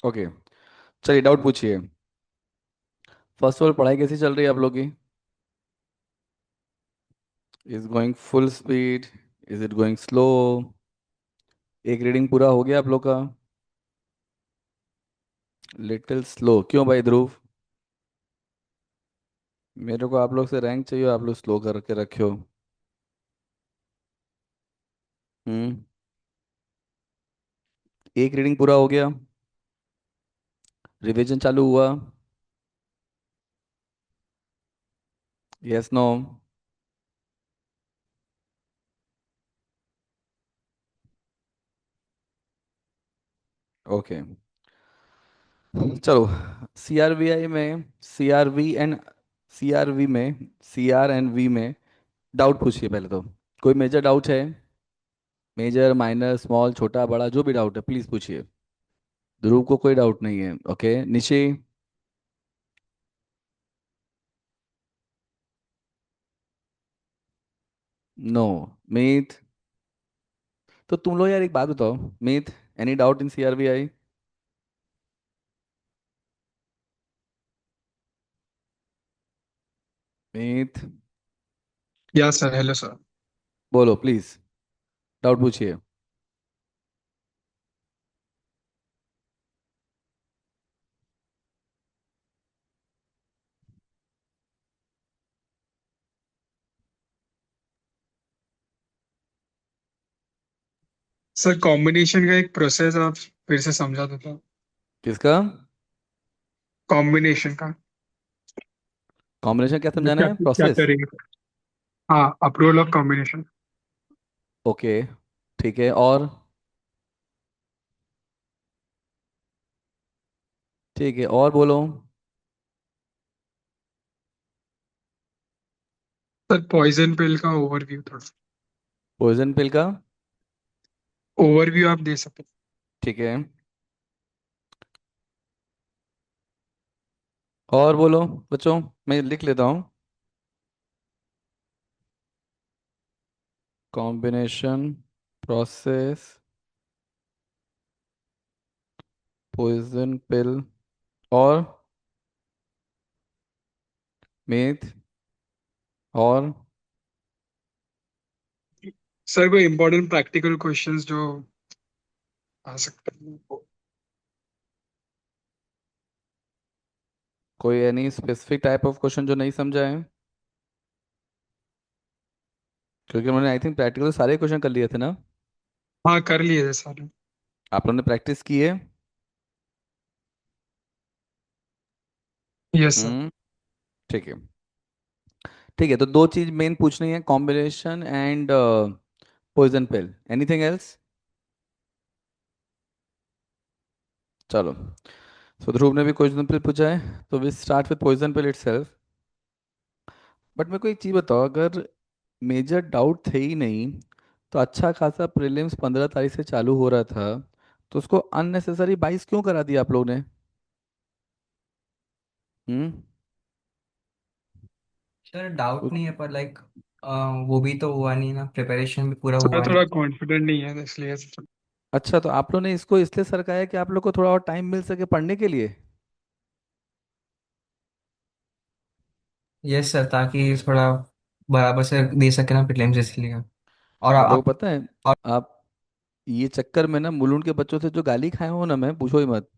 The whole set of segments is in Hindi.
ओके, चलिए डाउट पूछिए। फर्स्ट ऑफ ऑल, पढ़ाई कैसी चल रही है आप लोग की? Is going full speed? Is it going slow? एक रीडिंग पूरा हो गया आप लोग का? लिटिल स्लो क्यों भाई ध्रुव? मेरे को आप लोग से रैंक चाहिए, आप लोग स्लो करके रखे हो। हम्म। एक रीडिंग पूरा हो गया? रिवीजन चालू हुआ? Yes no? ओके, चलो। सीआरवीआई में, सीआरवी एंड सीआरवी में, सीआर एंड वी में डाउट पूछिए पहले तो। कोई मेजर डाउट है? मेजर, माइनर, स्मॉल, छोटा बड़ा जो भी डाउट है प्लीज पूछिए। ध्रुव को कोई डाउट नहीं है, ओके। निशी? नो? मीत? तो तुम लोग यार एक बात बताओ। मीत, एनी डाउट इन सीआरबीआई? मीत? या सर, हेलो सर। बोलो प्लीज, डाउट पूछिए। सर, कॉम्बिनेशन का एक प्रोसेस आप फिर से समझा देता। किसका? कॉम्बिनेशन का कॉम्बिनेशन क्या मतलब समझाना क्या है, क्या प्रोसेस? करेंगे। हाँ, अप्रूवल ऑफ कॉम्बिनेशन। ओके, ठीक है। और? ठीक है, और बोलो। सर, पॉइजन पिल का ओवरव्यू थोड़ा। पॉइजन पिल का? ओवरव्यू आप दे सकते ठीक है, और बोलो बच्चों। मैं लिख लेता हूँ। कॉम्बिनेशन, प्रोसेस, पॉइजन पिल, और मीथ, और हैं। सर, कोई इंपॉर्टेंट प्रैक्टिकल क्वेश्चंस जो आ सकते हैं। कोई any specific type of question जो नहीं समझा है? क्योंकि उन्होंने आई थिंक प्रैक्टिकल सारे क्वेश्चन कर लिए थे ना? हाँ, कर लिए थे सारे। आप लोगों ने प्रैक्टिस की है? Yes sir. हम्म। ठीक है, ठीक है। तो दो चीज मेन पूछनी है, combination and poison pill. Anything else? चलो, सो ध्रुव ने भी पॉइजन पिल पूछा है, तो we start with poison pill itself. But मेरे को एक चीज बताओ, अगर मेजर डाउट थे ही नहीं तो अच्छा खासा प्रीलिम्स 15 तारीख से चालू हो रहा था, तो उसको अननेसेसरी 22 क्यों करा दिया आप लोग ने? हम्म। सर डाउट उ- नहीं है पर वो भी तो हुआ नहीं ना, प्रिपरेशन भी पूरा सर, हुआ नहीं। थोड़ा कॉन्फिडेंट नहीं है इसलिए सर। अच्छा, तो आप लोग ने इसको इसलिए सरकाया कि आप लोग को थोड़ा और टाइम मिल सके पढ़ने के लिए? यस सर, ताकि थोड़ा बराबर से दे सके ना प्रीलिम्स, इसलिए। और आप लोगों आप को पता है, और आप ये चक्कर में ना मुलुंड के बच्चों से जो गाली खाए हो ना, मैं पूछो ही मत।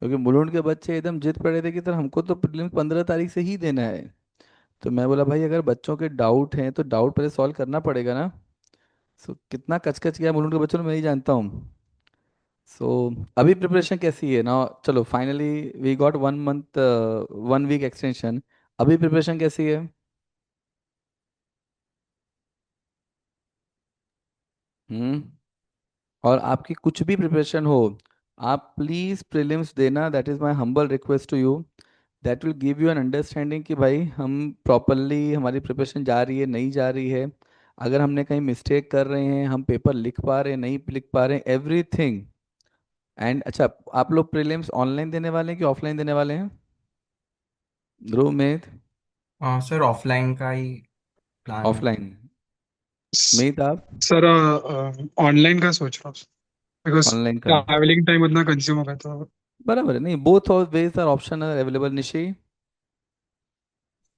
क्योंकि मुलुंड के बच्चे एकदम जिद पड़े थे कि सर हमको तो प्रीलिम्स 15 तारीख से ही देना है। तो मैं बोला भाई अगर बच्चों के डाउट हैं तो डाउट पहले सॉल्व करना पड़ेगा ना। सो कितना कचकच किया मुलुंड के बच्चों ने मैं ही जानता हूँ। सो अभी प्रिपरेशन कैसी है ना? चलो finally we got 1 month, 1 week extension. अभी प्रिपरेशन कैसी है? हम्म। और आपकी कुछ भी प्रिपरेशन हो, आप प्लीज़ प्रीलिम्स देना, that is my humble request to you. That will give you an understanding कि भाई हम प्रॉपरली, हमारी प्रिपरेशन जा रही है नहीं जा रही है। अगर हमने कहीं मिस्टेक कर रहे हैं, हम पेपर लिख पा रहे हैं नहीं लिख पा रहे हैं, एवरीथिंग। एंड अच्छा, आप लोग प्रीलिम्स ऑनलाइन देने वाले हैं कि ऑफलाइन देने वाले हैं? ध्रुव में? सर ऑफलाइन का ही प्लान है। ऑफलाइन? में आप? सर, ऑनलाइन का सोच रहा हूँ बिकॉज ऑनलाइन का? ट्रैवलिंग टाइम उतना कंज्यूम होगा तो। बराबर है, नहीं both of ways are option are available Nishi.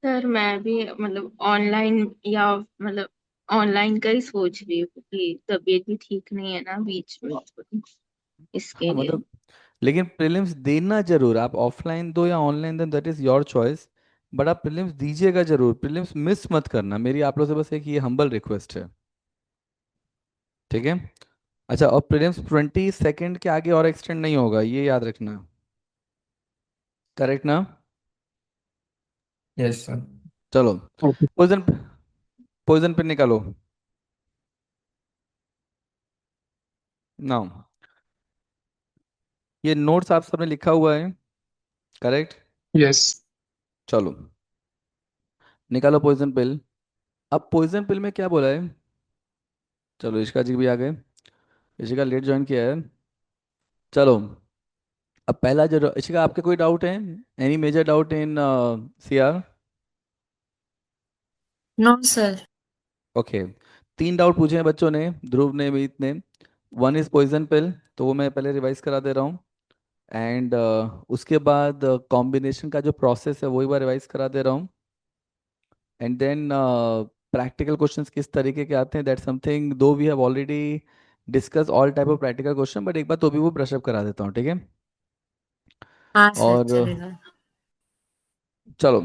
Sir मैं भी मतलब ऑनलाइन या मतलब ऑनलाइन का ही सोच रही हूँ कि तबीयत भी ठीक नहीं है ना बीच में, इसके हाँ लिए। मतलब, लेकिन प्रीलिम्स देना जरूर, आप ऑफलाइन दो या ऑनलाइन दो, that is your choice. But आप प्रीलिम्स दीजिएगा जरूर, प्रीलिम्स मिस मत करना, मेरी आप लोग से बस एक ये हम्बल रिक्वेस्ट है। ठीक है। अच्छा, और प्रीलिम्स 22 के आगे और एक्सटेंड नहीं होगा, ये याद रखना। करेक्ट ना? Yes sir. चलो, Okay. पोइजन पोइजन पे निकालो नाउ। ये नोट्स आप सबने लिखा हुआ है, करेक्ट? Yes. चलो, निकालो पॉइजन पिल। अब पॉइजन पिल में क्या बोला है? चलो, इशिका जी भी आ गए। इशिका लेट ज्वाइन किया है। चलो, अब पहला जो, इशिका आपके कोई डाउट है? Any major doubt in C R? No sir. Okay. 3 doubt पूछे हैं बच्चों ने, ध्रुव ने, मीत ने। वन इज पॉइजन पिल, तो वो मैं पहले रिवाइज करा दे रहा हूँ। एंड उसके बाद कॉम्बिनेशन का जो प्रोसेस है वो एक बार रिवाइज करा दे रहा हूँ। एंड देन प्रैक्टिकल क्वेश्चंस किस तरीके के आते हैं, that something though we have already discuss all type of practical question, but एक बार तो भी वो ब्रशअप करा देता हूँ, ठीक है? हाँ सर और चलेगा। चलो,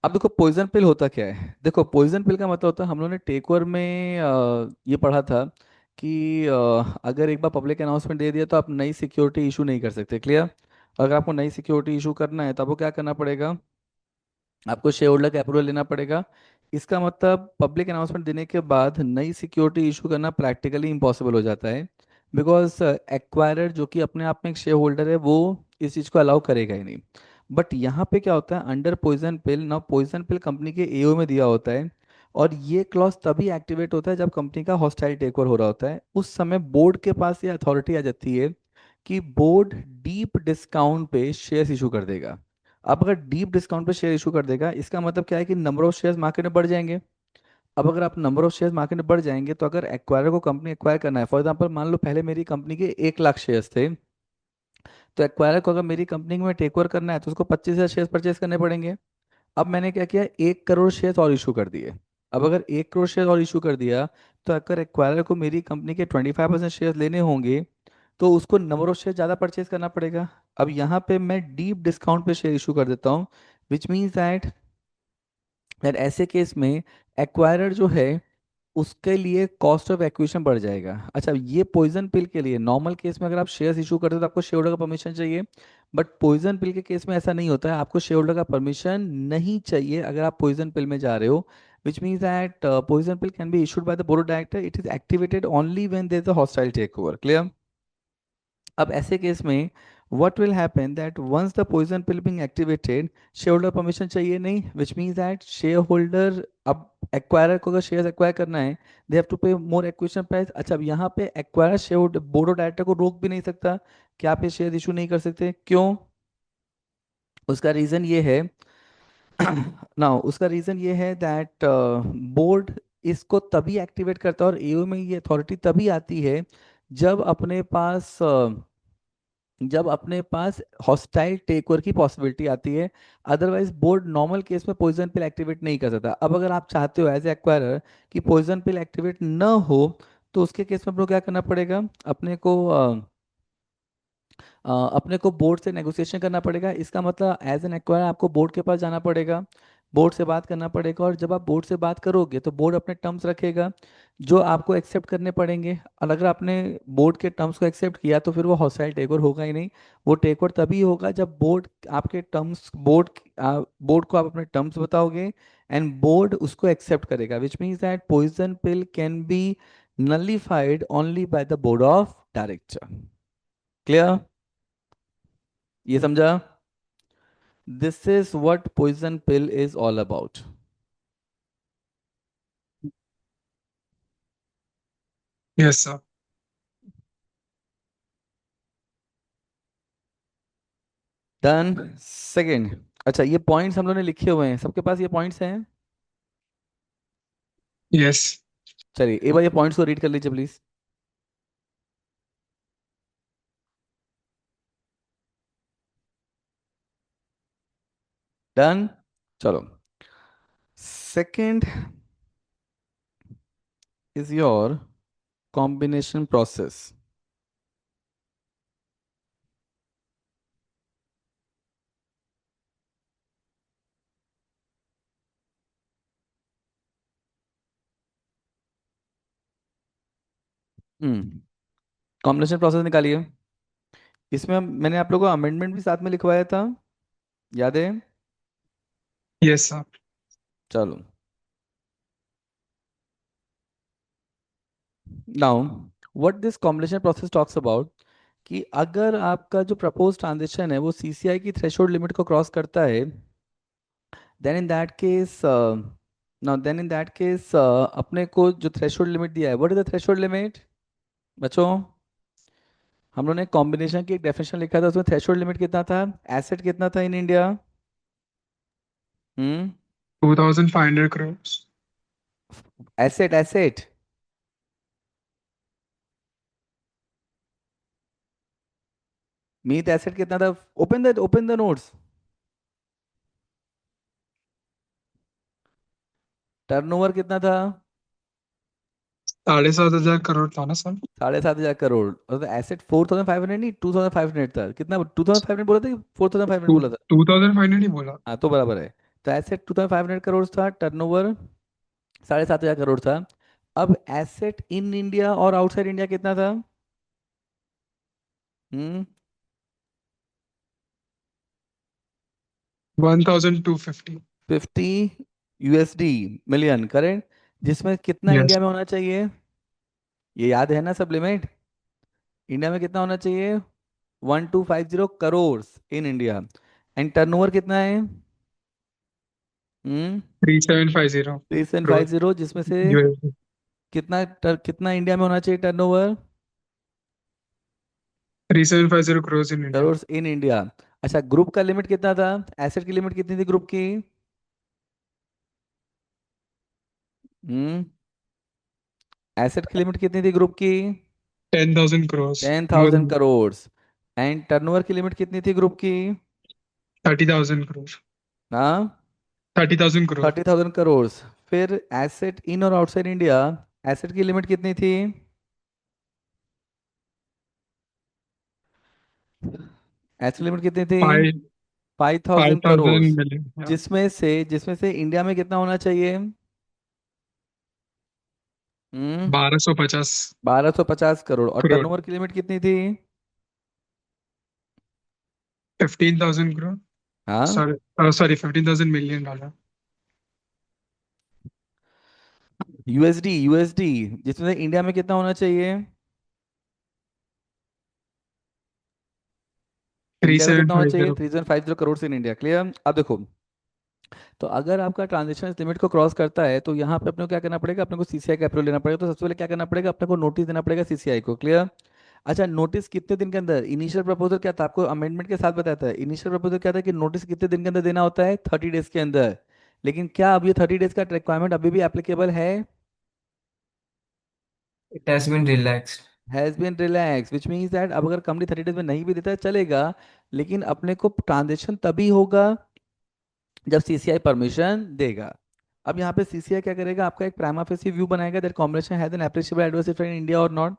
अब देखो पॉइजन पिल होता क्या है। देखो, पॉइजन पिल का मतलब होता है, हम लोगों ने टेक ओवर में ये पढ़ा था कि अगर एक बार पब्लिक अनाउंसमेंट दे दिया तो आप नई सिक्योरिटी इशू नहीं कर सकते, क्लियर? अगर आपको नई सिक्योरिटी इशू करना है तो आपको क्या करना पड़ेगा? आपको शेयर होल्डर का अप्रूवल लेना पड़ेगा। इसका मतलब पब्लिक अनाउंसमेंट देने के बाद नई सिक्योरिटी इशू करना प्रैक्टिकली इम्पॉसिबल हो जाता है। बिकॉज एक्वायरर जो कि अपने आप में एक शेयर होल्डर है, वो इस चीज़ को अलाउ करेगा ही नहीं। बट यहाँ पे क्या होता है, अंडर पॉइजन पिल ना, पॉइजन पिल कंपनी के एओ में दिया होता है। और ये क्लॉज तभी एक्टिवेट होता है जब कंपनी का हॉस्टाइल टेक ओवर हो रहा होता है, उस समय बोर्ड के पास ये अथॉरिटी आ जाती है कि बोर्ड डीप डिस्काउंट पे शेयर्स इशू कर देगा। अब अगर डीप डिस्काउंट पे शेयर इशू कर देगा, इसका मतलब क्या है कि नंबर ऑफ शेयर्स मार्केट में बढ़ जाएंगे। अब अगर आप नंबर ऑफ शेयर्स मार्केट में बढ़ जाएंगे, तो अगर एक्वायरर को कंपनी एक्वायर करना है, फॉर एग्जांपल मान लो पहले मेरी कंपनी के 1 लाख शेयर्स थे, तो एक्वायरर को अगर मेरी कंपनी में टेक ओवर करना है तो उसको 25,000 शेयर्स परचेज करने पड़ेंगे। अब मैंने क्या किया, 1 करोड़ शेयर्स और इशू कर दिए। अब अगर 1 करोड़ शेयर और इशू कर दिया, तो अगर एक्वायरर को मेरी कंपनी के 25% शेयर लेने होंगे, तो उसको नंबर ऑफ शेयर ज़्यादा परचेज करना पड़ेगा। अब यहाँ पे मैं डीप डिस्काउंट पे शेयर इशू कर देता हूँ, विच मीन्स दैट ऐसे केस में एक्वायरर जो है, उसके लिए कॉस्ट ऑफ एक्विजिशन बढ़ जाएगा। अच्छा, ये पॉइजन पिल के लिए, नॉर्मल केस में अगर आप शेयर्स इशू करते हो तो आपको शेयर होल्डर का परमिशन चाहिए। बट पॉइजन पिल के केस में ऐसा नहीं होता है, आपको शेयर होल्डर का परमिशन नहीं चाहिए अगर आप पॉइजन पिल में जा रहे हो। Which means that poison pill can be issued by the board of director, it is activated only when there is a hostile takeover, clear? अब ऐसे केस में what will happen that once the poison pill being activated, shareholder permission चाहिए नहीं, which means that shareholder, अब acquirer को अगर shares acquire करना है, they have to pay more acquisition price। अच्छा, अब यहाँ पे acquirer shareholder board of director को रोक भी नहीं सकता कि आप ये शेयर इशू नहीं कर सकते, क्यों? उसका रीजन ये है ना, उसका रीजन ये है दैट बोर्ड इसको तभी एक्टिवेट करता है और एओ में ये अथॉरिटी तभी आती है जब अपने पास जब अपने पास हॉस्टाइल टेक ओवर की पॉसिबिलिटी आती है। अदरवाइज बोर्ड नॉर्मल केस में पॉइजन पिल एक्टिवेट नहीं कर सकता। अब अगर आप चाहते हो एज ए एक्वायरर कि पॉइजन पिल एक्टिवेट न हो, तो उसके केस में अपने को क्या करना पड़ेगा, अपने को बोर्ड से नेगोशिएशन करना पड़ेगा। इसका मतलब एज एन एक्वायर आपको बोर्ड के पास जाना पड़ेगा, बोर्ड से बात करना पड़ेगा, और जब आप बोर्ड से बात करोगे तो बोर्ड अपने टर्म्स रखेगा जो आपको एक्सेप्ट करने पड़ेंगे। और अगर आपने बोर्ड के टर्म्स को एक्सेप्ट किया तो फिर वो हॉस्टाइल टेक ओवर होगा ही नहीं। वो टेक ओवर तभी होगा जब बोर्ड आपके टर्म्स, बोर्ड को आप अपने टर्म्स बताओगे एंड बोर्ड उसको एक्सेप्ट करेगा, which means that poison pill can be nullified only by the board of director, clear? ये समझा? This is what poison pill is all about. Yes, sir. Done. Second, अच्छा ये पॉइंट्स हम लोगों ने लिखे हुए हैं, सबके पास ये पॉइंट्स हैं? Yes. चलिए एक बार ये पॉइंट्स को रीड कर लीजिए प्लीज। . डन। चलो, second is your combination process. Combination process निकालिए। इसमें मैंने आप लोगों को अमेंडमेंट भी साथ में लिखवाया था, याद है? Yes sir. चलो, now what this combination process talks about, कि अगर आपका जो प्रपोज ट्रांजेक्शन है वो सीसीआई की थ्रेशोल्ड लिमिट को क्रॉस करता है, then in that case now then in that case अपने को जो थ्रेशोल्ड लिमिट दिया है, what is the threshold limit बच्चों? हम लोगों ने कॉम्बिनेशन की एक डेफिनेशन लिखा था, उसमें थ्रेशोल्ड लिमिट कितना था, एसेट कितना था in India? Hmm 2500 crores। Asset asset Meet asset कितना था? Open the notes. टर्नओवर कितना था? 7500 crore था ना सर। 7,500 करोड़। और एसेट 4,500 नहीं, 2,500 था। कितना, 2,500 बोला था कि 4,500 टू बोला था? 2500 ही बोला। हाँ तो बराबर है। तो एसेट 2,500 करोड़ था, टर्नओवर 7,500 करोड़ था। अब एसेट इन इंडिया और आउटसाइड इंडिया कितना था? हम्म 1250। 50 USD मिलियन, करेक्ट। जिसमें कितना यस। इंडिया में होना चाहिए? ये याद है ना सब लिमिट? इंडिया में कितना होना चाहिए? 1,250 crore in India. And turnover कितना है? 3750 crore 3,750, जिसमें से USD। कितना इंडिया में होना चाहिए turnover? 3750 crores in India. Crore in India. अच्छा, ग्रुप का लिमिट कितना था? एसेट की लिमिट कितनी थी ग्रुप की? हम्म एसेट की लिमिट कितनी थी ग्रुप की? 10,000 crores। Ten more thousand then crore and turnover की लिमिट कितनी थी ग्रुप की? 30,000 crores। हाँ, 30,000 crore। 30,000 करोड़। फिर एसेट इन और आउटसाइड इंडिया, एसेट की लिमिट कितनी थी? एसेट लिमिट कितनी थी? फाइव 5,000 करोड़। 5,000 million। जिसमें से इंडिया में कितना होना चाहिए? हम्म 1250 1,250 करोड़। और crore। टर्नओवर की लिमिट कितनी थी? 15,000 crore। हाँ, sorry 15,000 million dollar। USD USD, जिसमें से इंडिया में कितना होना चाहिए? थ्री इंडिया में सेवन कितना होना फाइव चाहिए? Zero 3,750 crore in India, clear? अब देखो, तो अगर आपका ट्रांजेक्शन इस लिमिट को क्रॉस करता है तो यहाँ पे अपने को क्या करना पड़ेगा? अपने को सीसीआई का अप्रूवल लेना पड़ेगा। तो सबसे पहले क्या करना पड़ेगा? अपने को नोटिस देना पड़ेगा सीसीआई को, क्लियर? अच्छा, नोटिस कितने दिन के अंदर? इनिशियल प्रपोजल क्या था, आपको अमेंडमेंट के साथ बताया था। इनिशियल प्रपोजल क्या था कि नोटिस कितने दिन के अंदर देना होता है? 30 डेज के अंदर। लेकिन क्या अब ये 30 डेज का रिक्वायरमेंट अभी भी एप्लीकेबल है? It has been relaxed. Has been relax, which means that अब अगर कंपनी 30 डेज में नहीं भी देता है चलेगा, लेकिन अपने को ट्रांजेक्शन तभी होगा जब सीसीआई परमिशन देगा। अब यहाँ पे सीसीआई क्या करेगा? आपका एक प्राइमा फेसी व्यू बनाएगा that combination has an appreciable adverse effect in India और नॉट।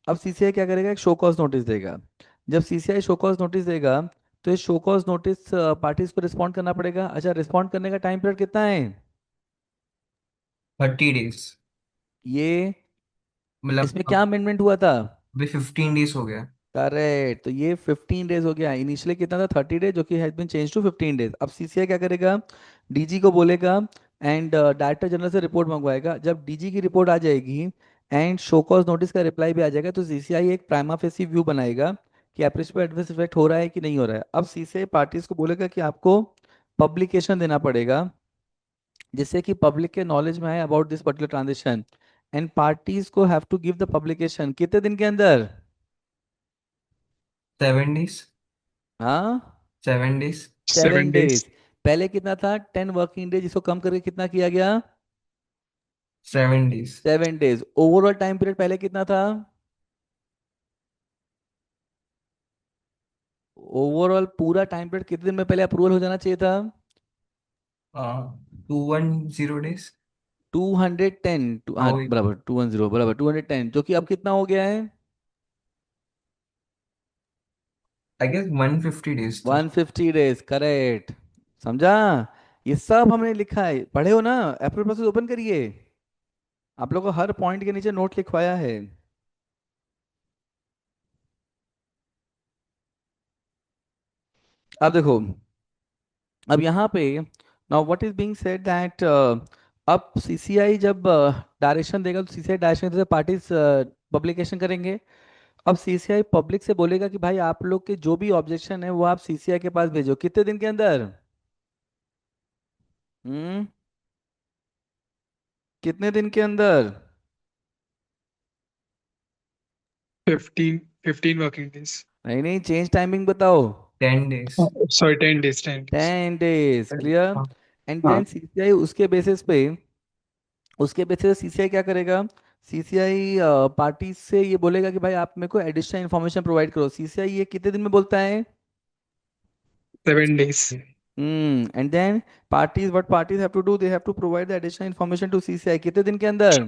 अब सीसीआई क्या करेगा? एक शो कॉज नोटिस देगा। जब सीसीआई शो कॉज नोटिस देगा, तो इस शो कॉज नोटिस पार्टीज को रिस्पॉन्ड करना पड़ेगा। अच्छा, रिस्पॉन्ड करने का टाइम पीरियड कितना है? 30 days। ये मतलब इसमें क्या अमेंडमेंट हुआ था? अभी 15 days हो गया। करेक्ट, तो ये 15 डेज हो गया। इनिशियली कितना था? 30 डेज, जो कि has been change to 15 days. अब सीसीआई क्या करेगा? डीजी को बोलेगा एंड डायरेक्टर जनरल से रिपोर्ट मंगवाएगा। जब डीजी की रिपोर्ट आ जाएगी एंड शो कॉज नोटिस का रिप्लाई भी आ जाएगा, तो सीसीआई एक प्राइमा फेसी व्यू बनाएगा कि एप्रिशिएबल एडवर्स इफेक्ट हो रहा है कि नहीं हो रहा है। अब सीसीआई पार्टीज को बोलेगा कि आपको पब्लिकेशन देना पड़ेगा, जिससे कि पब्लिक के नॉलेज में आए about this particular transaction. And parties को have to give the publication कितने दिन के अंदर? 7 days। हाँ, 7 days। 7 days। 7 डेज। पहले कितना था? 10 वर्किंग डेज, इसको कम करके कितना किया गया? 7 days। 7 days. Overall time period पहले कितना था? ओवरऑल पूरा टाइम पीरियड कितने दिन में पहले अप्रूवल हो जाना चाहिए था? 210 days। 210 हाँ हाँ वही। बराबर, 210 बराबर, 210 जो कि अब कितना हो गया है? आई गेस 150 days था। 150 डेज, करेक्ट। समझा? ये सब हमने लिखा है, पढ़े हो ना? एप्रिल प्रोसेस ओपन करिए, आप लोगों को हर पॉइंट के नीचे नोट लिखवाया है। अब देखो, अब यहाँ पे now what is being said that अब सीसीआई जब डायरेक्शन देगा तो सीसीआई डायरेक्शन से पार्टीज पब्लिकेशन करेंगे। अब सीसीआई पब्लिक से बोलेगा कि भाई आप लोग के जो भी ऑब्जेक्शन है वो आप सीसीआई के पास भेजो, कितने दिन के अंदर? हम्म, कितने दिन के अंदर? 15 वर्किंग डेज। नहीं नहीं, चेंज टाइमिंग बताओ। 10 days। Sorry 10 days 10 days. 10 days, clear. हाँ। एंड हाँ। देन सीसीआई उसके बेसिस पे सीसीआई क्या करेगा? सीसीआई पार्टी से ये बोलेगा कि भाई आप मेरे को एडिशनल इन्फॉर्मेशन प्रोवाइड करो। सीसीआई ये कितने दिन में बोलता है? 7 days. And then parties, what parties have to do, they have to provide the additional information to CCI, कितने दिन के अंदर?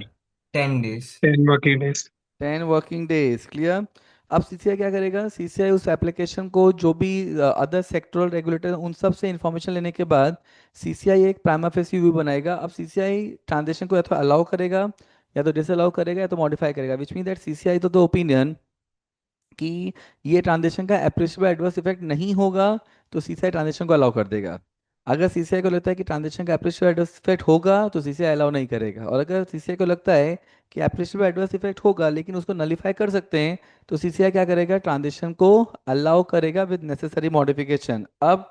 10 days। 10 working days. 10 working days, clear. अब सीसीआई क्या करेगा? सीसीआई उस एप्लीकेशन को जो भी अदर सेक्टरल रेगुलेटर उन सब से इंफॉर्मेशन लेने के बाद सीसीआई एक प्राइमा फेसी व्यू बनाएगा। अब सीसीआई ट्रांजेक्शन को या तो अलाउ करेगा या तो डिसअलाउ करेगा या तो मॉडिफाई करेगा, विच मीन दैट सीसीआई तो द ओपिनियन कि ये ट्रांजेक्शन का एप्रिशिएबल एडवर्स इफेक्ट नहीं होगा तो सीसीआई ट्रांजेक्शन को अलाउ कर देगा। अगर सीसीआई को लगता है कि ट्रांजेक्शन का एप्रिशिएबल एडवर्स इफेक्ट होगा तो सीसीआई अलाउ नहीं करेगा, और अगर सीसीआई को लगता है कि एप्रिशिएबल एडवर्स इफेक्ट होगा लेकिन उसको नलीफाई कर सकते हैं तो सीसीआई क्या करेगा? ट्रांजेक्शन को अलाउ करेगा विद नेसेसरी मॉडिफिकेशन। अब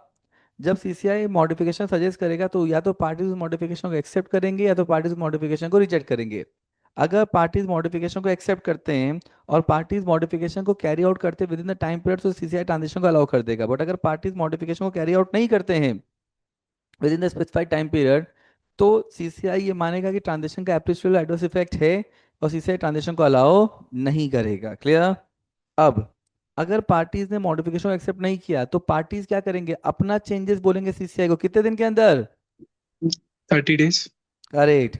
जब सीसीआई मॉडिफिकेशन सजेस्ट करेगा तो या तो पार्टीज उस मॉडिफिकेशन को एक्सेप्ट करेंगे या तो पार्टीज मॉडिफिकेशन को रिजेक्ट करेंगे। अगर पार्टीज मॉडिफिकेशन को एक्सेप्ट करते हैं और पार्टीज मॉडिफिकेशन को कैरी आउट करते with in the time period तो सीसीआई ट्रांजेक्शन को अलाउ कर देगा। बट अगर पार्टीज मॉडिफिकेशन को कैरी आउट नहीं करते हैं with in the specified time period तो सीसीआई ये मानेगा कि ट्रांजेक्शन का एप्रिशिएबल एडवर्स इफेक्ट है और सीसीआई ट्रांजेक्शन को अलाउ नहीं करेगा, क्लियर। अब अगर पार्टीज ने मॉडिफिकेशन को एक्सेप्ट नहीं किया तो पार्टीज क्या करेंगे? अपना चेंजेस बोलेंगे सीसीआई को, कितने दिन के अंदर? 30 days. Correct.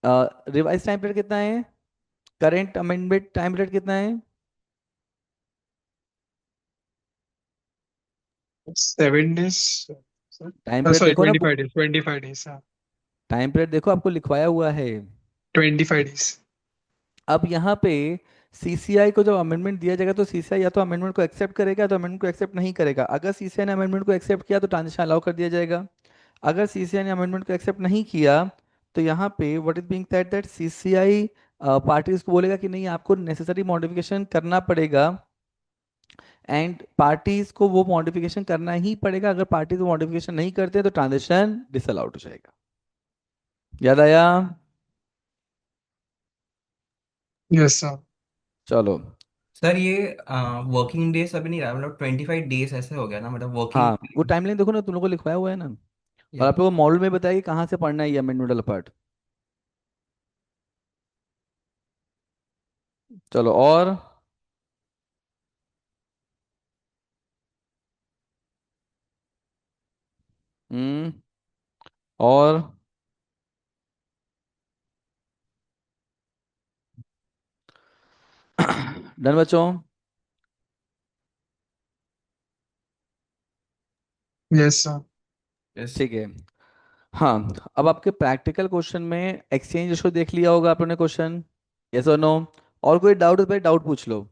Revise time period कितना है? करेंट अमेंडमेंट टाइम पीरियड कितना है? 7 डेज। टाइम पीरियड सॉरी देखो ना, 25 डेज 25 डेज। हाँ। टाइम पीरियड देखो, आपको लिखवाया हुआ है। 25 डेज। अब यहाँ पे सीसीआई को जब अमेंडमेंट दिया जाएगा तो सीसीआई या तो अमेंडमेंट को एक्सेप्ट करेगा या तो अमेंडमेंट को एक्सेप्ट नहीं करेगा। अगर सीसीआई ने अमेंडमेंट को एक्सेप्ट किया तो ट्रांजेक्शन अलाउ कर दिया जाएगा। अगर सीसीआई ने अमेंडमेंट को एक्सेप्ट नहीं किया तो यहाँ पे what is being said that CCI parties को बोलेगा कि नहीं आपको नेसेसरी मॉडिफिकेशन करना पड़ेगा, एंड पार्टीज को वो मॉडिफिकेशन करना ही पड़ेगा। अगर पार्टीज वो मॉडिफिकेशन नहीं करते तो ट्रांजेक्शन डिसअलाउड हो जाएगा। याद आया? Yes sir. चलो। सर ये वर्किंग डेज अभी नहीं रहा, मतलब 25 days ऐसे हो गया ना, मतलब वर्किंग। हाँ वो टाइमलाइन देखो ना, तुम लोगों को लिखवाया हुआ है ना। और या आप लोगों को मॉडल में बताइए कहाँ से पढ़ना है ये अमेंडमेंटल पार्ट। चलो और। हम्म। और डन बच्चों? Yes sir. यस। ठीक है। हाँ, अब आपके प्रैक्टिकल क्वेश्चन में एक्सचेंज रेशो देख लिया होगा आपने क्वेश्चन, यस और नो? और कोई डाउट है भाई, डाउट पूछ लो।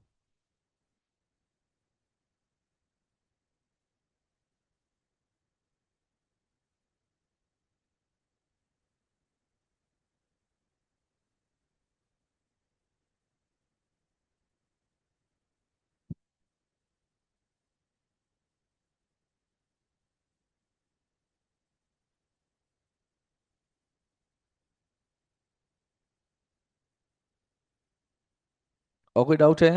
और कोई डाउट है?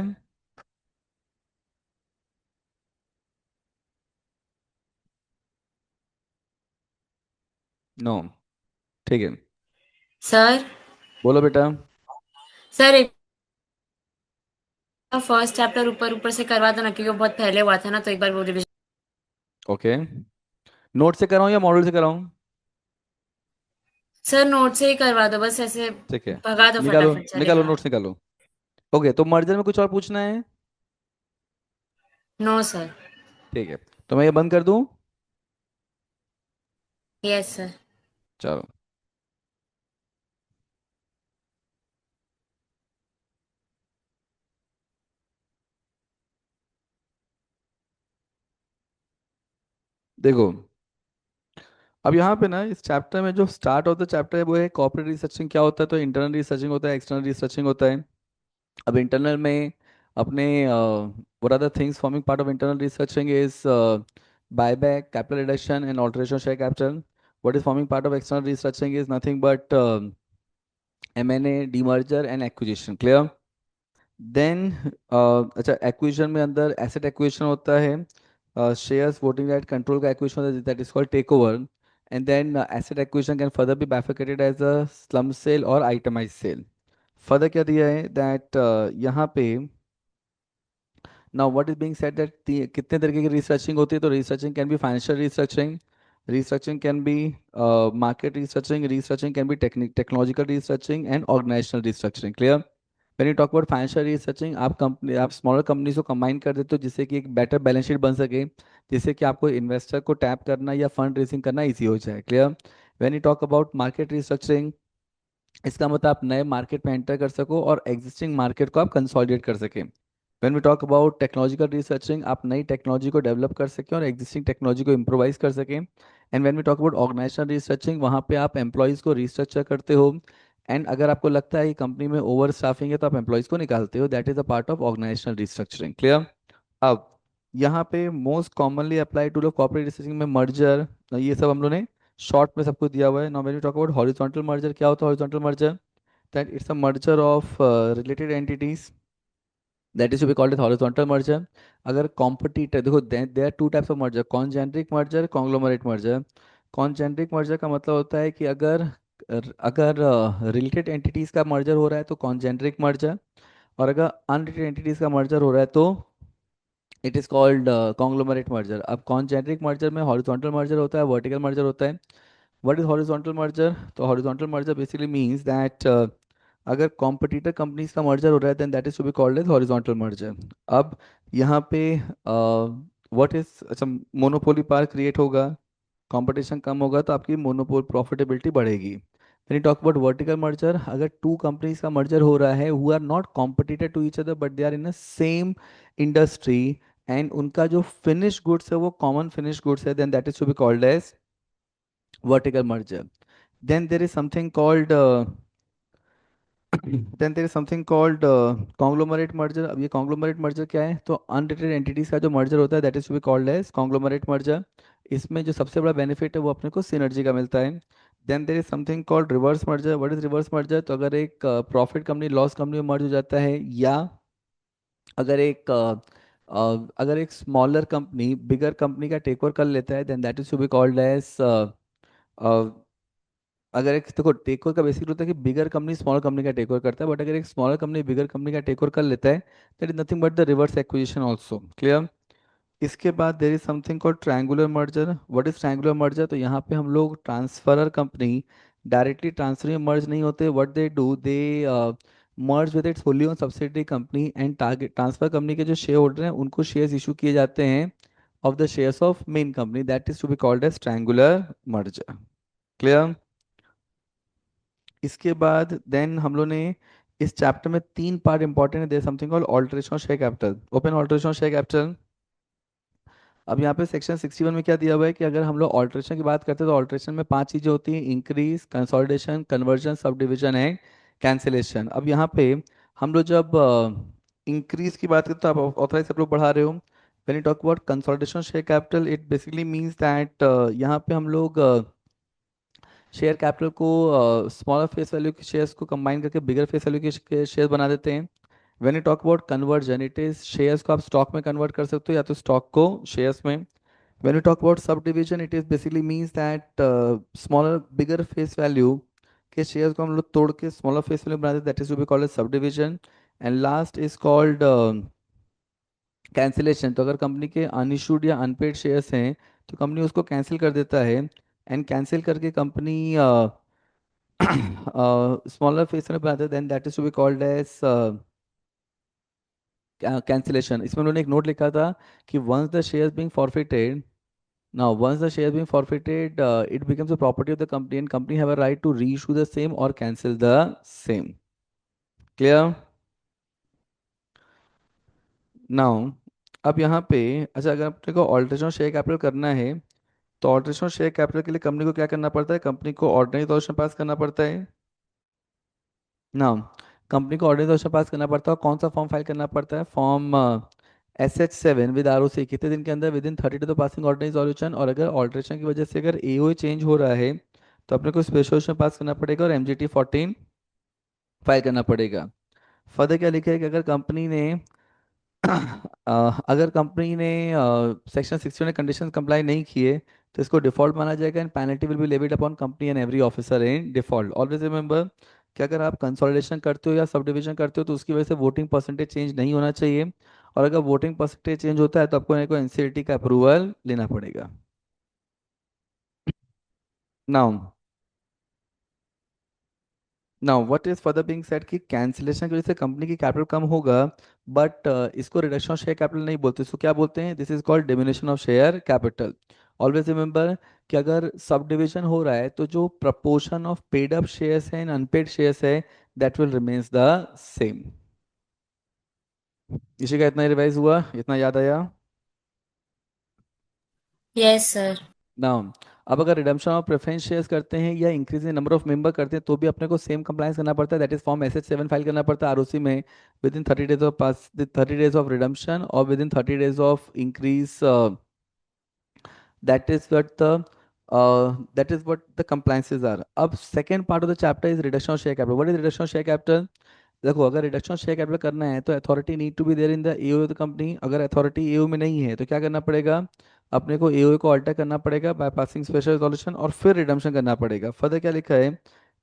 नो, ठीक है। सर। बोलो बेटा। सर एक फर्स्ट चैप्टर ऊपर ऊपर से करवा दो ना, क्योंकि वो बहुत पहले हुआ था ना, तो एक बार वो रिविजन। ओके, नोट से कराऊं या मॉडल से कराऊं? सर नोट से ही करवा दो, बस ऐसे ठीक है, भगा दो निकालो फटाफट निकालो, चलेगा। नोट्स निकालो। ओके, तो मर्जर में कुछ और पूछना है? No sir. ठीक है, तो मैं ये बंद कर दूं? Yes sir. चलो। देखो, अब यहाँ पे ना इस चैप्टर में जो स्टार्ट होता है चैप्टर है वो है कॉर्पोरेट रिसर्चिंग क्या होता है, तो इंटरनल रिसर्चिंग होता है, एक्सटर्नल रिसर्चिंग होता है। अब इंटरनल में अपने what are the things forming part of internal researching is buyback, capital reduction and alteration share capital. What is forming part of external researching is nothing but M&A, demerger and acquisition. Clear? Then अच्छा, एक्विजिशन में अंदर एसेट एक्विजिशन होता है, शेयर्स वोटिंग राइट कंट्रोल का एक्विजिशन होता है, that is called take over. And then asset acquisition can further be bifurcated as a slump cell और आइटमाइज सेल। फर्दर क्या दिया है दैट यहाँ पे now what is being said that कितने तरीके की रिसर्चिंग होती है, तो researching can be financial researching, researching can be market researching, researching can be technological researching and organisational researching. Clear? When you talk about financial researching, आप स्मॉलर कंपनी को कंबाइन कर देते हो जिससे कि एक बेटर बैलेंस शीट बन सके, जिससे कि आपको इन्वेस्टर को टैप करना या फंड रेजिंग करना इजी हो जाए। Clear? When you talk about market researching, इसका मतलब आप नए मार्केट में एंटर कर सको और एग्जिस्टिंग मार्केट को आप कंसोलिडेट कर सकें। When we talk about technological researching, आप नई टेक्नोलॉजी को डेवलप कर सकें और एग्जिस्टिंग टेक्नोलॉजी को इम्प्रोवाइज कर सकें। And when we talk about organisational researching, वहाँ पे आप एम्प्लॉयज़ को रिस्ट्रक्चर करते हो, एंड अगर आपको लगता है कि कंपनी में ओवर स्टाफिंग है तो आप एम्प्लॉयज़ को निकालते हो, that is a part of organisational restructuring. Clear? अब यहाँ पे most commonly apply to the corporate researching में मर्जर, ये सब हम लोगों ने शॉर्ट में सबको दिया हुआ है। Now when we talk about horizontal merger, क्या होता है horizontal merger? That it's a merger of related entities, that is to be called as horizontal merger. अगर कॉम्पिटिटर, देखो there are two types of merger, congeneric merger, conglomerate merger. Congeneric merger का मतलब होता है कि अगर रिलेटेड एंटिटीज का मर्जर हो रहा है तो कॉन्जेनरिक मर्जर, और अगर अनरिलेटेड एंटिटीज का मर्जर हो रहा है तो it is called conglomerate merger. अब कॉन्जेनरिक मर्जर में हॉरिजॉन्टल मर्जर होता है, वर्टिकल मर्जर होता है। What is horizontal merger? तो horizontal merger basically means that अगर कॉम्पिटिटर कंपनीज का मर्जर हो रहा है then that is to be called as horizontal merger. अब यहाँ पे व्हाट इज, अच्छा, मोनोपोली पावर क्रिएट होगा, कंपटीशन कम होगा तो आपकी मोनोपोल प्रॉफिटेबिलिटी बढ़ेगी। When you talk about vertical merger, अगर टू कंपनीज का मर्जर हो रहा है who are not competitor to each other but they are in a same industry, and उनका जो फिनिश गुड्स है वो कॉमन फिनिश गुड्स है, then that is to be called as vertical merger. Then there is something called then there is something called conglomerate merger. अब ये conglomerate merger क्या है? तो unrelated entities का जो merger होता है that is to be called as conglomerate merger. इसमें जो सबसे बड़ा benefit है वो अपने को synergy का मिलता है। Then there is something called reverse merger. What is reverse merger? तो अगर एक profit company loss company में merge हो जाता है, या अगर एक अगर एक स्मॉलर कंपनी बिगर कंपनी का टेक ओवर कर लेता है then that is to be called as, अगर एक देखो टेक ओवर का बेसिक होता है कि बिगर कंपनी स्मॉलर कंपनी का टेक ओवर करता है, बट अगर एक स्मॉलर कंपनी बिगर कंपनी का टेक ओवर कर लेता है that is nothing but the reverse acquisition also. Clear? इसके बाद there is something called triangular merger. What is triangular merger? तो यहाँ पे हम लोग ट्रांसफरर कंपनी डायरेक्टली ट्रांसफर में मर्ज नहीं होते, what they do they merge with its Holi own subsidiary company, and target transfer company के जो शेयर होल्डर हैं उनको शेयर्स इशू किए जाते हैं of the shares of main company, that is to be called as triangular merger. Clear? इसके बाद देन हम लोग ने इस चैप्टर में तीन पार्ट इंपॉर्टेंट है, there something called alteration of share capital, open alteration of share capital. अब यहाँ पे सेक्शन 61 में क्या दिया हुआ है कि अगर हम लोग ऑल्टरेशन की बात करते हैं तो ऑल्टरेशन में पांच चीजें होती हैं, increase, consolidation, conversion, sub division and cancellation. अब यहाँ पे हम लोग जब इंक्रीज की बात करते हैं तो आप ऑथराइज सब लोग बढ़ा रहे हो। When you talk about consolidation share capital, it basically means that यहाँ पे हम लोग शेयर कैपिटल को स्मॉलर फेस वैल्यू के शेयर्स को कंबाइन करके बिगर फेस वैल्यू के शेयर बना देते हैं। When you talk about conversion, it is shares को आप स्टॉक में कन्वर्ट कर सकते हो या तो स्टॉक को शेयर्स में। When you talk about sub division, it is basically means that smaller bigger face value के शेयर्स को हम लोग तोड़ के स्मॉलर फेस वैल्यू बना देते, that is to be called as sub division. And last is called cancellation. तो अगर कंपनी के अनइशूड या अनपेड शेयर्स हैं तो कंपनी उसको कैंसिल कर देता है, एंड कैंसिल करके कंपनी स्मॉलर फेस वैल्यू बनाते हैं, then that is to be called as cancellation. इसमें उन्होंने एक नोट लिखा था कि once the shares being forfeited, now once the shares being forfeited, it becomes a property of the company and company have a right to reissue the same or cancel the same. Clear? Now अब यहाँ पे, अच्छा अगर अपने को ऑल्टरेशन शेयर कैपिटल करना है, तो ऑल्टरेशन शेयर कैपिटल के लिए कंपनी को क्या करना पड़ता है? कंपनी को ऑर्डिनरी रेजोल्यूशन पास करना पड़ता है ना। कंपनी को ऑर्डिनरी रेजोल्यूशन पास करना पड़ता है, और कौन सा फॉर्म फाइल करना पड़ता है? Form SH7 with ROC। कितने दिन के अंदर? Within 30 to the passing ordinary solution. और अगर ऑल्ट्रेशन की वजह से अगर AOA चेंज हो रहा है, तो अपने को स्पेशल पास करना पड़ेगा और MGT 14 फाइल करना पड़ेगा। फर्दर क्या लिखा है कि अगर कंपनी ने सेक्शन 61 में कंडीशन कंप्लाई नहीं किए, तो इसको डिफॉल्ट माना जाएगा and penalty will be levied upon company and every officer in default. Always remember कि अगर आप कंसोलिडेशन करते हो या सब डिवीजन करते हो, तो उसकी वजह से वोटिंग परसेंटेज चेंज नहीं होना चाहिए, और अगर वोटिंग परसेंटेज चेंज होता है तो आपको NCLT का अप्रूवल लेना पड़ेगा। Now now what is further being said कि कैंसिलेशन की वजह से कंपनी की कैपिटल कम होगा, बट इसको रिडक्शन ऑफ शेयर कैपिटल नहीं बोलते, इसको क्या बोलते हैं? This is called diminishing of share capital. Always remember कि अगर सब डिविजन हो रहा है, तो जो proportion of paid up shares है एंड अनपेड शेयर्स है, that will remains the same. इसी का इतना रिवाइज हुआ, इतना याद आया? Yes sir. नाउ अब अगर रिडम्पशन ऑफ प्रेफरेंस शेयर्स करते हैं या increase in number of member करते हैं, तो भी अपने को सेम कंप्लायंस करना पड़ता है, that is form SH7 file करना पड़ता है ROC में, within 30 days of pass 30 days of redemption और within 30 days of increase. that is what the that is what the compliances are. अब second part of the chapter is reduction of share capital. What is reduction of share capital? देखो, अगर रिडक्शन ऑफ शेयर कैपिटल करना है, तो authority need to be there in the AOA of the company. अगर अथॉरिटी AOA में नहीं है, तो क्या करना पड़ेगा? अपने को AOA को अल्टर करना पड़ेगा बाय पासिंग स्पेशल रिजोल्यूशन, और फिर रिडम्पशन करना पड़ेगा। फर्दर क्या लिखा है?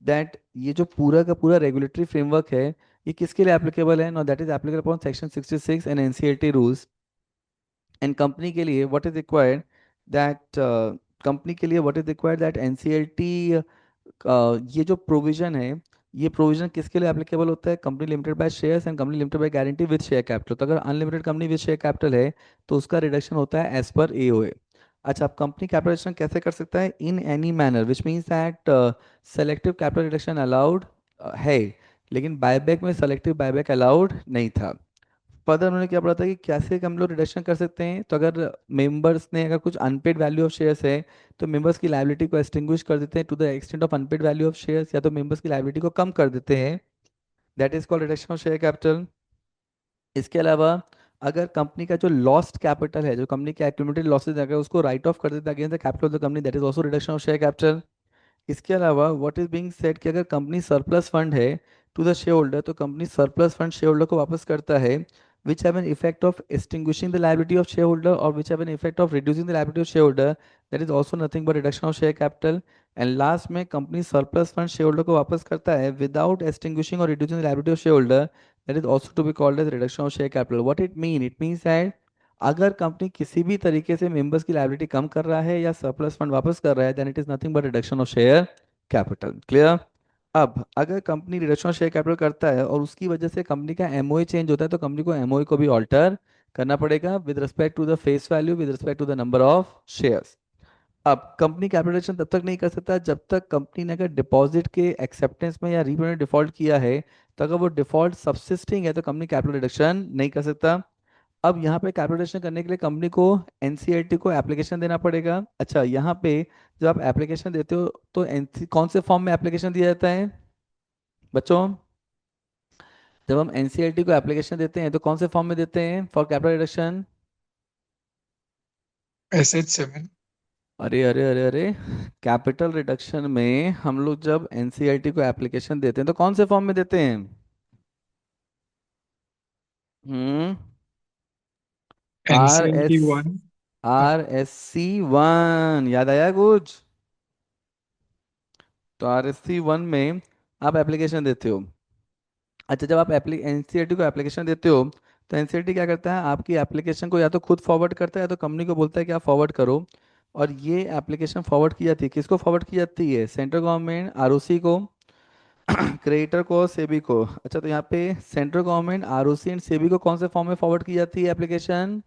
दैट ये जो पूरा का पूरा रेगुलेटरी फ्रेमवर्क है, ये किसके लिए एप्लीकेबल है? No, that is applicable upon section 66 and NCLT rules. And company के लिए what is required? That company के लिए what is required? That NCLT ये जो प्रोविजन है, ये प्रोविजन किसके लिए एप्लीकेबल होता है? Company limited by shares and company limited by guarantee with share capital. तो अगर unlimited company with share capital है, तो उसका रिडक्शन होता है एज पर AOA। अच्छा, अब कंपनी कैपिटल कैसे कर सकता है? In any manner, which means that selective capital reduction allowed है, लेकिन बायबैक में सेलेक्टिव बायबैक अलाउड नहीं था। फर्दर उन्होंने क्या पढ़ा था कि कैसे हम लोग रिडक्शन कर सकते हैं? तो अगर मेंबर्स ने अगर कुछ अनपेड वैल्यू ऑफ शेयर्स है, तो मेंबर्स की लायबिलिटी को एक्सटिंग्विश कर देते हैं to the extent of unpaid value of shares, या तो मेंबर्स की लायबिलिटी को कम कर देते हैं। That is called reduction of share capital. इसके अलावा अगर कंपनी का जो लॉस्ट कैपिटल है, जो कंपनी के एक्यूमुलेटेड लॉसेज है, उसको राइट ऑफ कर देते हैं against the capital of the company, that is also reduction of share capital. इसके अलावा व्हाट इज बीइंग सेड कि अगर कंपनी सरप्लस फंड है टू द शेयर होल्डर, तो company surplus fund share holder को वापस करता है, which have an effect of extinguishing the liability of shareholder or which have an effect of reducing the liability of shareholder, that is also nothing but reduction of share capital. And last में company surplus fund share holder को वापस करता है without extinguishing or reducing the liability of shareholder, that is also to be called as reduction of share capital. What it mean? It means that अगर कंपनी किसी भी तरीके से मेंबर्स की लायबिलिटी कम कर रहा है या सरप्लस फंड वापस कर रहा है, then it is nothing but reduction of share capital. Clear? अब अगर company reduction of share capital करता है और उसकी वजह से कंपनी का MOA चेंज होता है, तो कंपनी को MOA को भी ऑल्टर करना पड़ेगा with respect to the face value, with respect to the number of shares. अब कंपनी कैपिटलाइजेशन तब तक नहीं कर सकता जब तक कंपनी ने अगर डिपॉजिट के एक्सेप्टेंस में या रीपेमेंट डिफॉल्ट किया है, तो अगर वो डिफॉल्ट सबसिस्टिंग है, तो कंपनी कैपिटल रिडक्शन नहीं कर सकता। अब यहाँ पे कैपिटलाइजेशन करने के लिए कंपनी को NCLT को एप्लीकेशन देना पड़ेगा। अच्छा, यहाँ पे जब आप एप्लीकेशन देते हो, तो कौन से फॉर्म में एप्लीकेशन दिया जाता है बच्चों? जब हम NCLT को एप्लीकेशन देते हैं, तो कौन से फॉर्म में देते हैं फॉर कैपिटल रिडक्शन? SH7। अरे अरे अरे अरे, कैपिटल रिडक्शन में हम लोग जब NCLT को एप्लीकेशन देते हैं, तो कौन से फॉर्म में देते हैं? हम्म आर एस NCLT 1। RSC 1 याद आया कुछ? तो RSC 1 में आप एप्लीकेशन देते हो। अच्छा, जब आप NCLT को एप्लीकेशन देते हो, तो NCLT क्या करता है? आपकी एप्लीकेशन को या तो खुद फॉरवर्ड करता है, या तो कंपनी को बोलता है कि आप फॉरवर्ड करो। और ये एप्लीकेशन फॉरवर्ड की जाती है, किसको फॉरवर्ड की जाती है? सेंट्रल गवर्नमेंट ROC को, क्रिएटर को और सेबी को। अच्छा, तो यहाँ पे central government, ROC and SEBI को कौन से फॉर्म में फॉरवर्ड की जाती है एप्लीकेशन?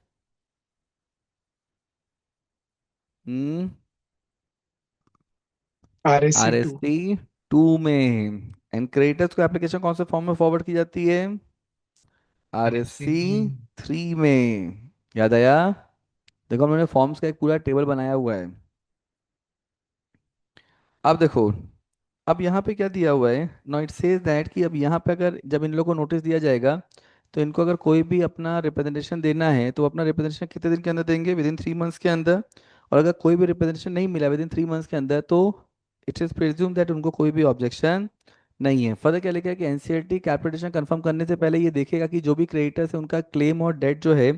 हम्म RSC 2। आरएससी 2 में। एंड क्रिएटर्स को एप्लीकेशन कौन से फॉर्म में फॉरवर्ड की जाती है? RSC RSC 3। 3 में। याद आया? देखो, मैंने फॉर्म्स का एक पूरा टेबल बनाया हुआ है। अब देखो, अब यहाँ पे क्या दिया हुआ है, नो इट सेज दैट कि अब यहाँ पे अगर जब इन लोगों को नोटिस दिया जाएगा, तो इनको अगर कोई भी अपना रिप्रेजेंटेशन देना है तो अपना रिप्रेजेंटेशन कितने दिन के अंदर देंगे? विद इन 3 मंथ्स के अंदर। और अगर कोई भी रिप्रेजेंटेशन नहीं मिला विद इन 3 मंथ्स के अंदर, तो इट इज प्रिज्यूम दैट उनको कोई भी ऑब्जेक्शन नहीं है। फर्दर क्या लिखा है कि एनसीएलटी कैपिटेशन कंफर्म करने से पहले ये देखेगा कि जो भी क्रेडिटर्स है उनका क्लेम और डेट जो है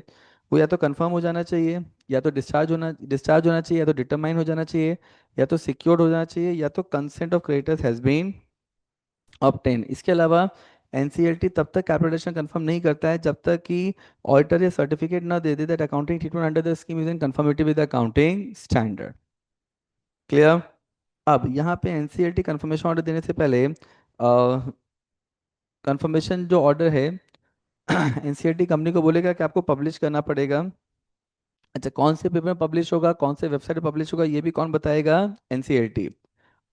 वो या तो कंफर्म हो जाना चाहिए, या तो डिस्चार्ज होना चाहिए, या तो डिटरमाइन हो जाना चाहिए, या तो सिक्योर्ड हो जाना चाहिए, या तो consent of creditors has been obtain. इसके अलावा एनसीएलटी तब तक कैपिटलेशन कंफर्म नहीं करता है जब तक कि ऑडिटर ये सर्टिफिकेट ना दे दे that accounting treatment under the scheme is in conformity with accounting standard. Clear? अब यहाँ पे एनसीएलटी कंफर्मेशन ऑर्डर देने से पहले कंफर्मेशन जो ऑर्डर है एनसीएलटी कंपनी को बोलेगा कि आपको पब्लिश करना पड़ेगा। अच्छा, कौन से पेपर में पब्लिश होगा, कौन से वेबसाइट पे पब्लिश होगा, ये भी कौन बताएगा? एनसीएलटी।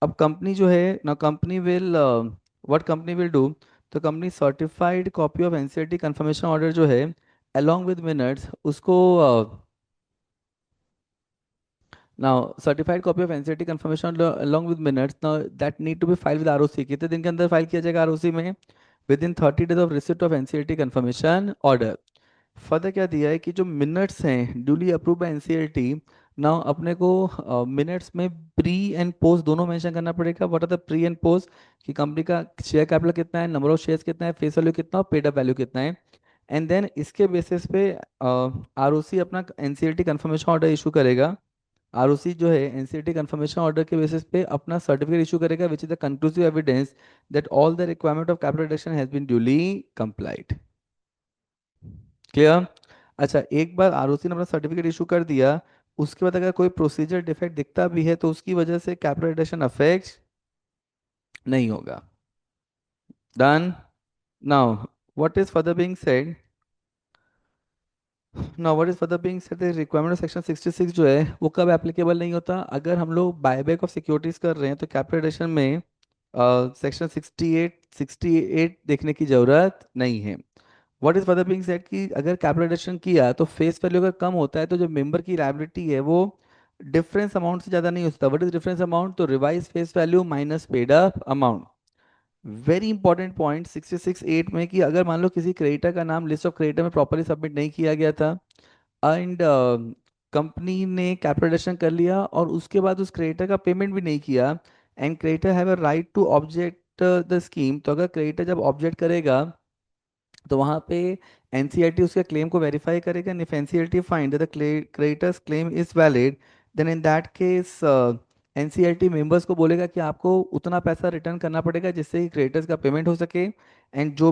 अब कंपनी जो है ना, company will what company will do, तो company certified copy of NCLT confirmation order जो है along with minutes उसको now certified copy of NCLT confirmation along with minutes now that need to be filed with ROC। कितने दिन के अंदर फाइल किया जाएगा आरओसी में? Within 30 days of receipt of NCLT confirmation order. Further क्या दिया है कि जो मिनट्स हैं duly approve by NCLT, now अपने को मिनट्स में प्री एंड पोस्ट दोनों मेंशन करना पड़ेगा। What are the pre and post? कि कंपनी का शेयर कैपिटल कितना है, नंबर ऑफ शेयर्स कितना है, फेस वैल्यू कितना और पेड अप वैल्यू कितना है। एंड देन इसके बेसिस पे आरओसी अपना एनसीएलटी कंफर्मेशन ऑर्डर इशू करेगा। आरओसी जो है एनसीएलटी कंफर्मेशन ऑर्डर के बेसिस पे अपना सर्टिफिकेट इशू करेगा which is the conclusive evidence that all the requirement of capital reduction has been duly complied. Clear? अच्छा, एक बार आरओसी ने अपना सर्टिफिकेट इशू कर दिया, उसके बाद अगर कोई प्रोसीजर डिफेक्ट दिखता भी है तो उसकी वजह से कैपिटल रिडक्शन अफेक्ट नहीं होगा। Done? Now what is further being said, now what is further being said, requirement of section 66 जो है वो कब एप्लीकेबल नहीं होता? अगर हम लोग बायबैक ऑफ सिक्योरिटीज कर रहे हैं तो कैपिटल रिडक्शन में सेक्शन 68 देखने की जरूरत नहीं है। What is further being said कि अगर कैपिटल रिडक्शन किया तो फेस वैल्यू अगर कम होता है तो जो मेंबर की लायबिलिटी है वो डिफरेंस अमाउंट से ज़्यादा नहीं होता। What is difference amount? तो revise face value minus paid up amount. Very important point 66(8) में कि अगर मान लो किसी क्रेडिटर का नाम लिस्ट ऑफ क्रेडिटर में प्रॉपरली सबमिट नहीं किया गया था एंड कंपनी ने कैपिटल रिडक्शन कर लिया और उसके बाद उस क्रेडिटर का पेमेंट भी नहीं किया, and creditor have a right to object the scheme, तो अगर क्रेडिटर जब ऑब्जेक्ट करेगा तो वहाँ पे एनसीईआरटी उसके क्लेम को वेरीफाई करेगा। If NCLT find the creditors claim is valid, then in that case NCLT members को बोलेगा कि आपको उतना पैसा रिटर्न करना पड़ेगा जिससे कि क्रेडिटर्स का पेमेंट हो सके। एंड जो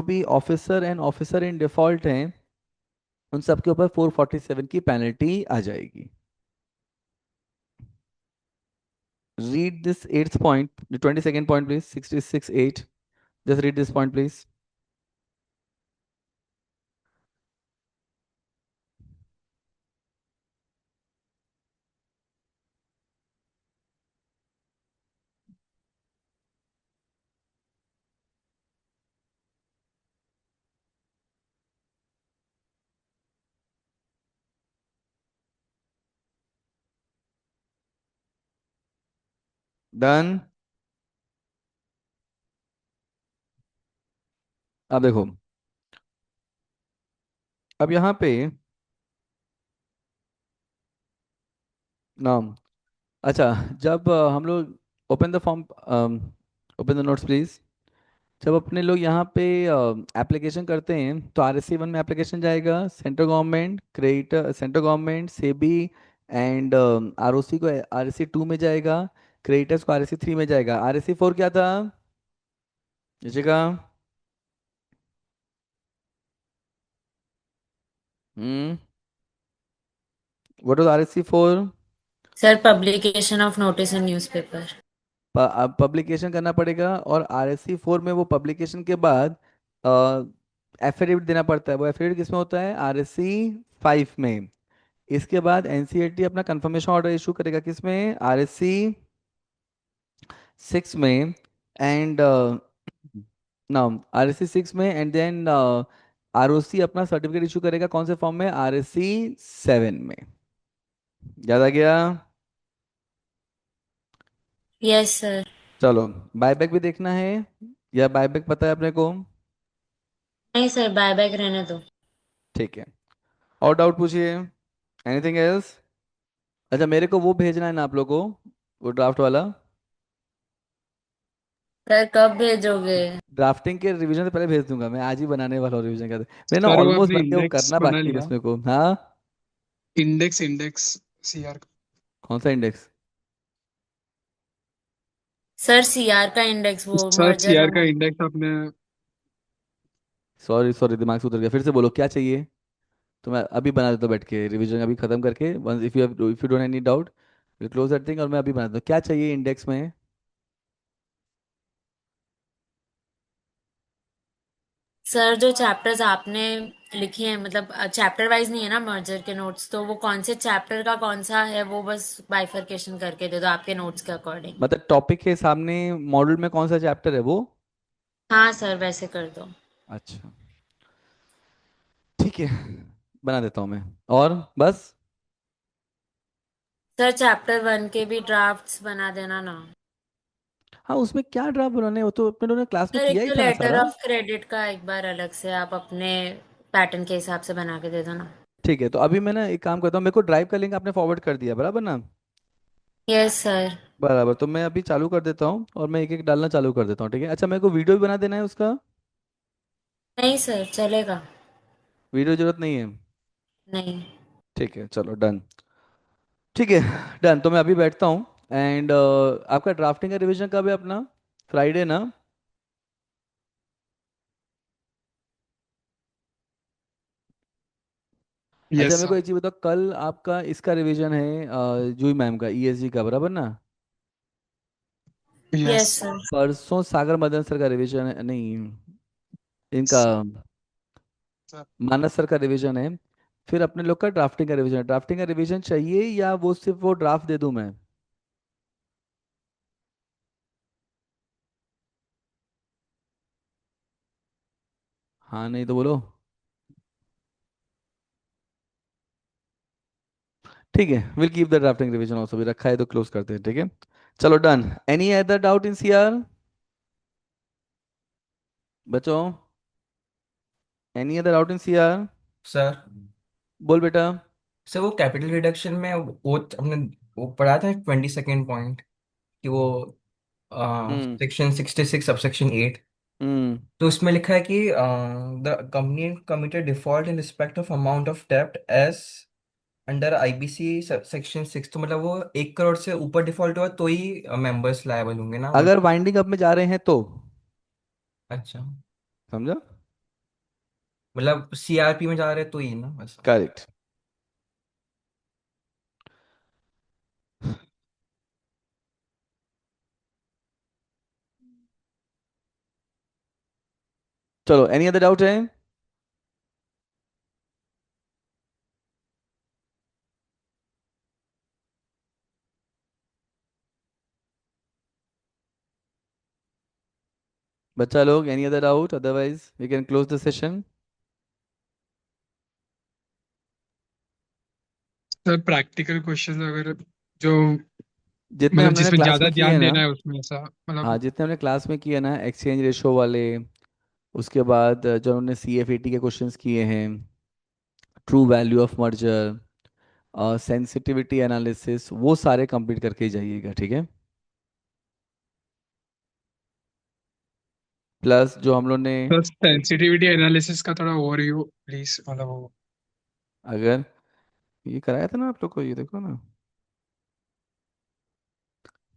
भी officer and officer in default हैं उन सबके ऊपर 447 की पेनल्टी आ जाएगी। Read this 8th point, 22nd point please, 66(8). Just read this point please. Done? अब देखो, अब यहाँ पे नाम, अच्छा, जब हम लोग open the form, open the notes please. जब अपने लोग यहाँ पे एप्लीकेशन करते हैं तो आरएससी 1 में एप्लीकेशन जाएगा, central government creditor, central government SEBI and ROC को आरएससी 2 में जाएगा, क्रेडिटर्स को आरएससी 3 में जाएगा। आरएससी 4 क्या था? जगह। Hmm what was RSC 4? Sir publication of notice in newspaper. Publication करना पड़ेगा, और RSC 4 में वो पब्लिकेशन के बाद एफिडेविट देना पड़ता है। वो एफिडेविट किस में होता है? RSC 5 में। इसके बाद NCLT अपना कंफर्मेशन ऑर्डर इशू करेगा किस में? RSC 6 में। एंड नाउ RSC 6 में, एंड देन ROC अपना सर्टिफिकेट इशू करेगा कौन से फॉर्म में? RSC 7 में। याद आ गया? Yes sir. चलो, बायबैक भी देखना है, या बायबैक पता है अपने को? नहीं सर, बाय बैक रहने दो। ठीक है, और डाउट पूछिए। Anything else? अच्छा, मेरे को वो भेजना है ना आप लोगों को, वो ड्राफ्ट वाला। सर कब भेजोगे? ड्राफ्टिंग के रिवीजन से पहले भेज दूंगा, मैं आज ही बनाने वाला हूँ रिवीजन का। मैंने ना सर वो ऑलमोस्ट आपने बन गया, वो इंडेक्स करना बना बाकी है बस लिया? मेरे को। हाँ। इंडेक्स सीआर का? कौन सा इंडेक्स? सर सीआर का इंडेक्स, वो सर मर्जर सीआर का बना। इंडेक्स आपने? सॉरी सॉरी, दिमाग से उतर गया, फिर से बोलो क्या चाहिए। तो मैं अभी बना देता हूँ बैठ के, रिवीजन अभी खत्म करके, once if you don't any doubt, will close that thing, और मैं अभी बना देता हूँ। क्या चाहिए इंडेक्स में? सर जो चैप्टर्स आपने लिखे हैं, मतलब चैप्टर वाइज नहीं है ना मर्जर के नोट्स, तो वो कौन से चैप्टर का कौन सा है वो बस बाइफरकेशन करके दे दो आपके नोट्स के अकॉर्डिंग। मतलब टॉपिक के सामने मॉड्यूल में कौन सा चैप्टर है वो? हाँ सर, वैसे कर दो। अच्छा, ठीक है, बना देता हूँ मैं। और बस? सर चैप्टर 1 के भी ड्राफ्ट्स बना देना ना। हाँ, उसमें क्या ड्राफ्ट बनाने हैं? वो तो अपने लोगों ने क्लास में सर एक किया ही तो था ना लेटर सारा। ऑफ क्रेडिट का एक बार अलग से आप अपने पैटर्न के हिसाब से बना के दे दो ना। ठीक है, तो अभी मैं ना एक काम करता हूँ, मेरे को ड्राइव का लिंक आपने फॉरवर्ड कर दिया बराबर ना? Yes sir. बराबर, तो मैं अभी चालू कर देता हूँ, और मैं एक एक डालना चालू कर देता हूँ, ठीक है? अच्छा, मेरे को वीडियो भी बना देना है उसका? नहीं सर, चलेगा। वीडियो जरूरत नहीं है? नहीं। ठीक है, चलो डन। ठीक है, डन। तो मैं अभी बैठता हूँ, एंड आपका ड्राफ्टिंग का रिवीजन कब है अपना? फ्राइडे ना? अच्छा, यस मेरे को सर। एक चीज़ बताओ, कल आपका इसका रिवीजन है जूही मैम का, ESG का, बराबर ना? Yes yes sir. परसों सागर मदन सर का रिवीजन है, नहीं, इनका सर। मानस सर का रिवीजन है। फिर अपने लोग का ड्राफ्टिंग का रिवीजन। ड्राफ्टिंग का रिवीजन चाहिए, या वो सिर्फ वो ड्राफ्ट दे दूं मैं? हाँ नहीं तो बोलो। ठीक है, will keep the drafting revision also, भी रखा है तो क्लोज करते हैं, ठीक है? चलो done. Any other doubt in CR बच्चों? Any other doubt in CR? Sir. बोल बेटा। सर वो कैपिटल रिडक्शन में वो हमने वो पढ़ा था 22nd पॉइंट कि वो हम्म। Section 66 subsection 8। हम्म। तो उसमें लिखा है कि the company committed default in respect of amount of डेब्ट एज अंडर आईबीसी सेक्शन 6। तो मतलब वो 1 करोड़ से ऊपर डिफॉल्ट हुआ तो ही मेंबर्स लायबल होंगे ना, अगर वाइंडिंग अप में जा रहे हैं तो। अच्छा। समझा? मतलब सीआरपी में जा रहे हैं तो ही ना, बस। करेक्ट। चलो, एनी अदर डाउट है? बच्चा लोग, any other doubt? Otherwise we can close the session. Sir practical question अगर जो जितने मतलब हमने जिसमें क्लास ज्यादा में किए ध्यान हैं ना, देना है उसमें ऐसा हाँ, मतलब। जितने हमने क्लास में किए हैं ना, एक्सचेंज रेशो वाले, उसके बाद जो उन्होंने CFAT के क्वेश्चंस किए हैं, true value of merger, sensitivity analysis, वो सारे कंप्लीट करके ही जाइएगा, ठीक है? प्लस जो हम लोग ने, तो सेंसिटिविटी एनालिसिस का थोड़ा ओवरव्यू प्लीज, मतलब वो। अगर ये कराया था ना आप लोग को, ये देखो ना,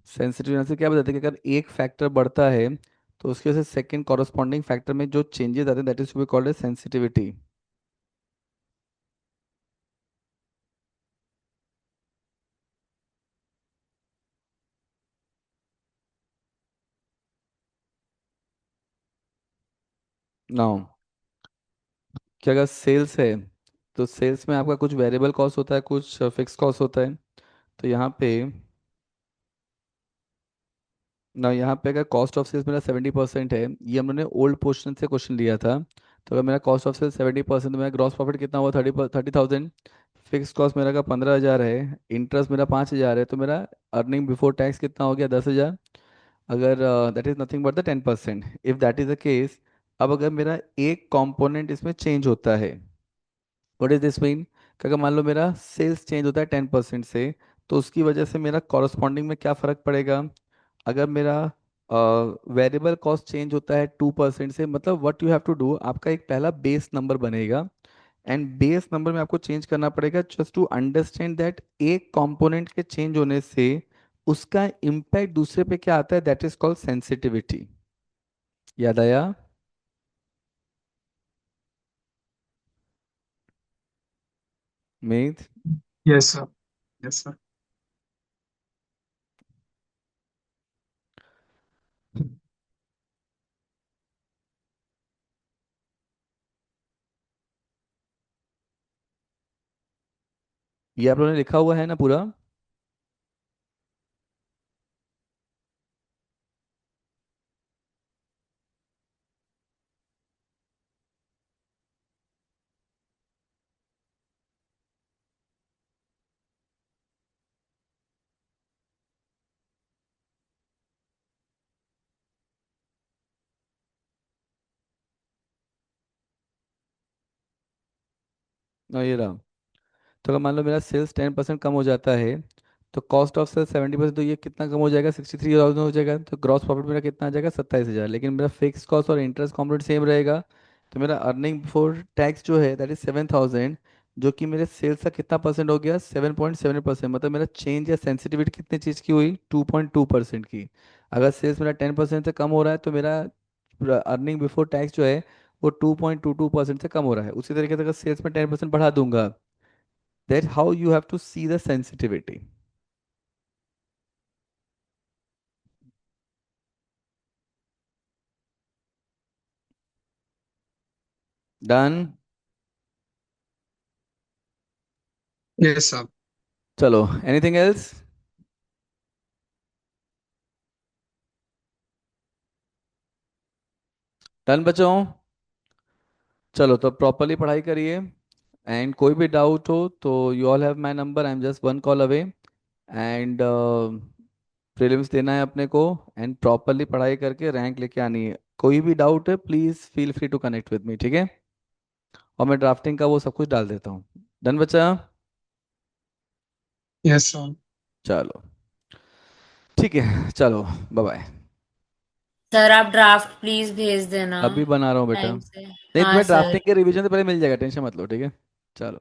सेंसिटिव एनालिसिस क्या बताते हैं कि अगर एक फैक्टर बढ़ता है, तो उसके वजह से सेकंड कॉरस्पॉन्डिंग फैक्टर में जो चेंजेस आते हैं, that is to be called as sensitivity. Now कि अगर सेल्स है तो सेल्स में आपका कुछ वेरिएबल कॉस्ट होता है, कुछ फिक्स कॉस्ट होता है। तो यहाँ पे अगर कॉस्ट ऑफ सेल्स मेरा 70% है, ये हम लोगों ने ओल्ड पोर्शन से क्वेश्चन लिया था। तो अगर मेरा कॉस्ट ऑफ सेल्स 70%, तो मेरा ग्रॉस प्रॉफिट कितना हुआ? 30,000। फिक्स कॉस्ट मेरा का 15,000 है, इंटरेस्ट मेरा 5,000 है, तो मेरा अर्निंग बिफोर टैक्स कितना हो गया? 10,000। अगर that is nothing but the 10%, if that is the case, अब अगर मेरा एक कंपोनेंट इसमें चेंज होता है, व्हाट इज दिस मीन? कि अगर मान लो मेरा सेल्स चेंज होता है 10% से, तो उसकी वजह से मेरा कॉरस्पॉन्डिंग में क्या फ़र्क पड़ेगा? अगर मेरा वेरिएबल कॉस्ट चेंज होता है 2% से, मतलब what you have to do, आपका एक पहला बेस नंबर बनेगा, एंड बेस नंबर में आपको चेंज करना पड़ेगा जस्ट टू अंडरस्टैंड दैट एक कंपोनेंट के चेंज होने से उसका इम्पैक्ट दूसरे पे क्या आता है, दैट इज कॉल्ड सेंसिटिविटी। याद आया? मीत? Yes, sir. Yes, sir. ये आप लोगों ने लिखा हुआ है ना पूरा? ये रहा। तो अगर मान लो मेरा सेल्स 10% कम हो जाता है, तो कॉस्ट ऑफ सेल्स 70%, तो ये कितना कम हो जाएगा? 63,000 हो जाएगा। तो ग्रॉस प्रॉफिट मेरा कितना आ जाएगा? 27,000। लेकिन मेरा फिक्स कॉस्ट और इंटरेस्ट कॉम्पोनेंट सेम रहेगा, तो मेरा अर्निंग बिफोर टैक्स जो है दैट इज 7,000, जो कि मेरे सेल्स का कितना परसेंट हो गया? 7.7%। मतलब मेरा चेंज या सेंसिटिविटी कितनी चीज़ की हुई? 2.2% की। अगर सेल्स मेरा 10% से कम हो रहा है, तो मेरा अर्निंग बिफोर टैक्स जो है वो 2.22% से कम हो रहा है। उसी तरीके से अगर सेल्स में 10% बढ़ा दूंगा, that's how you have to see the sensitivity. Done? Yes, sir. चलो, anything else? डन बच्चों? चलो तो प्रॉपरली पढ़ाई करिए, एंड कोई भी डाउट हो तो you all have my number, I am just one call away. And prelims देना है अपने को, एंड प्रॉपरली पढ़ाई करके रैंक लेके आनी है। कोई भी डाउट है please feel free to connect with me, ठीक है? और मैं ड्राफ्टिंग का वो सब कुछ डाल देता हूँ। डन बच्चा? Yes, sir. चलो ठीक है, चलो बाय बाय। सर आप ड्राफ्ट प्लीज भेज देना अभी बना रहा हूँ बेटा। टाइम से। नहीं, हाँ तुम्हें सर। ड्राफ्टिंग के रिवीजन से पहले मिल जाएगा, टेंशन मत लो, ठीक है? चलो।